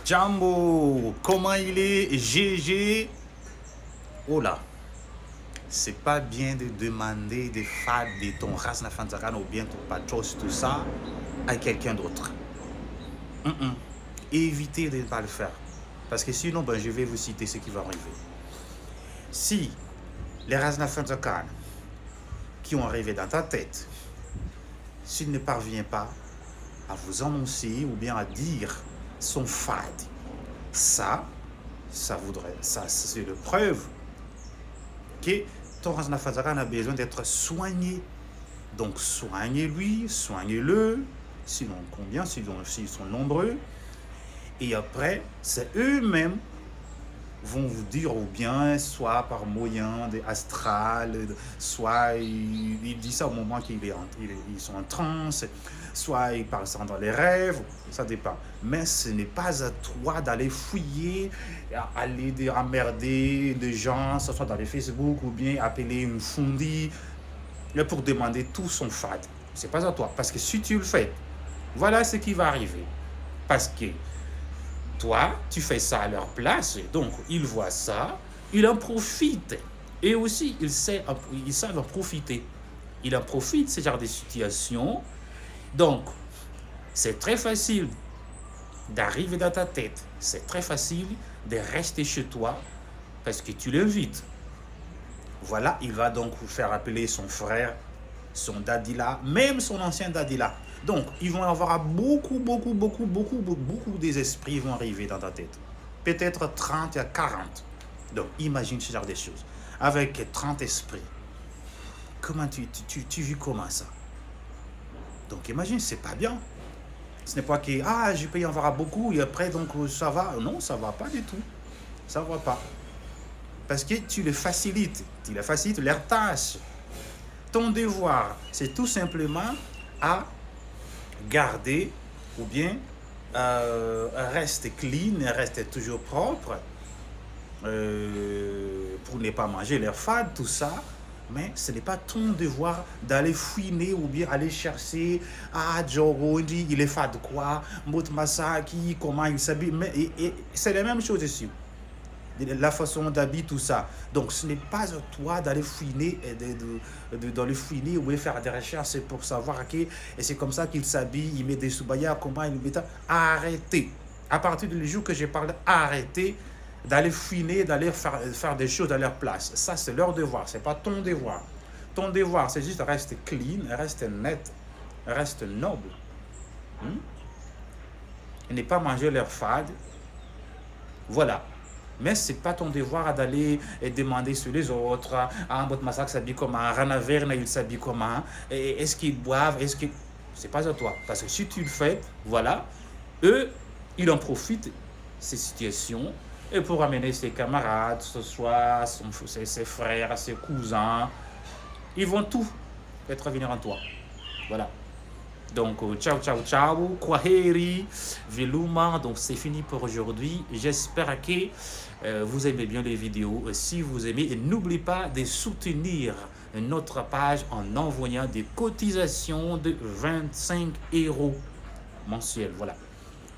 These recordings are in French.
Jambo, comment il est? GG. Oh là, c'est pas bien de demander des fades de ton Rasna Fanzakan ou bien ton Patros, tout ça, à quelqu'un d'autre. Évitez de ne pas le faire. Parce que sinon, ben, je vais vous citer ce qui va arriver. Si les Rasna Fanzakan qui ont arrivé dans ta tête, s'il ne parvient pas à vous annoncer ou bien à dire son fade, ça c'est la preuve que ton Rasna Fanzakan a besoin d'être soigné. Donc soignez-lui, soignez-le, sinon combien, s'ils sont nombreux. Et après, c'est eux-mêmes vont vous dire, ou bien soit par moyen des astrales, soit il dit ça au moment qu'ils sont en transe, soit il parle ça dans les rêves, ça dépend. Mais ce n'est pas à toi d'aller fouiller, aller emmerder des gens, ce soit dans les Facebook ou bien appeler une fundi pour demander tout son fade. C'est pas à toi, parce que si tu le fais, voilà ce qui va arriver. Parce que toi, tu fais ça à leur place, donc ils voient ça, ils en profitent. Et aussi, ils savent en profiter. Ils en profitent, ce genre de situation. Donc, c'est très facile d'arriver dans ta tête. C'est très facile de rester chez toi parce que tu l'invites. Voilà, il va donc vous faire appeler son frère, son dadila, même son ancien dadila. Donc, ils vont avoir beaucoup des esprits vont arriver dans ta tête. Peut-être 30 à 40. Donc, imagine ce genre de choses. Avec 30 esprits. Comment tu vis comment ça? Donc, imagine, c'est pas bien. Ce n'est pas que, je peux y en avoir beaucoup et après, donc, ça va. Non, ça va pas du tout. Ça va pas. Parce que tu les facilites leur tâche. Ton devoir, c'est tout simplement à garder ou bien rester clean, rester toujours propre pour ne pas manger leur fade, tout ça. Mais ce n'est pas ton devoir d'aller fouiner ou bien aller chercher Joro, il est fade quoi, Mout Masaki, comment il s'habille. Mais c'est la même chose ici. La façon d'habiller, tout ça. Donc, ce n'est pas à toi d'aller fouiner, d'aller fouiner ou faire des recherches pour savoir et c'est comme ça qu'il s'habille, il met des soubayas, comment il met ça. Arrêtez. À partir du jour que je parle, arrêtez d'aller fouiner, d'aller faire des choses à leur place. Ça, c'est leur devoir, c'est pas ton devoir. Ton devoir, c'est juste rester clean, rester net, reste noble. Et ne pas manger leur fade. Voilà. Mais ce n'est pas ton devoir d'aller demander sur les autres. Mbot Massak s'habille comment, Rana Verne il s'habille comment, est-ce qu'ils boivent, est-ce que. C'est pas à toi. Parce que si tu le fais, voilà, eux, ils en profitent, ces situations, et pour amener ses camarades, ce soit ses frères, ses cousins, ils vont tout être venir en toi. Voilà. Donc, ciao, Kwaheri, Veluma. Donc, c'est fini pour aujourd'hui. J'espère que vous aimez bien les vidéos. Si vous aimez, n'oubliez pas de soutenir notre page en envoyant des cotisations de 25 € mensuels. Voilà.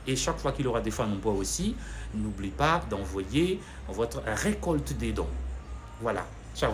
Et chaque fois qu'il aura des fans d'emploi aussi, n'oubliez pas d'envoyer votre récolte des dons. Voilà. Ciao.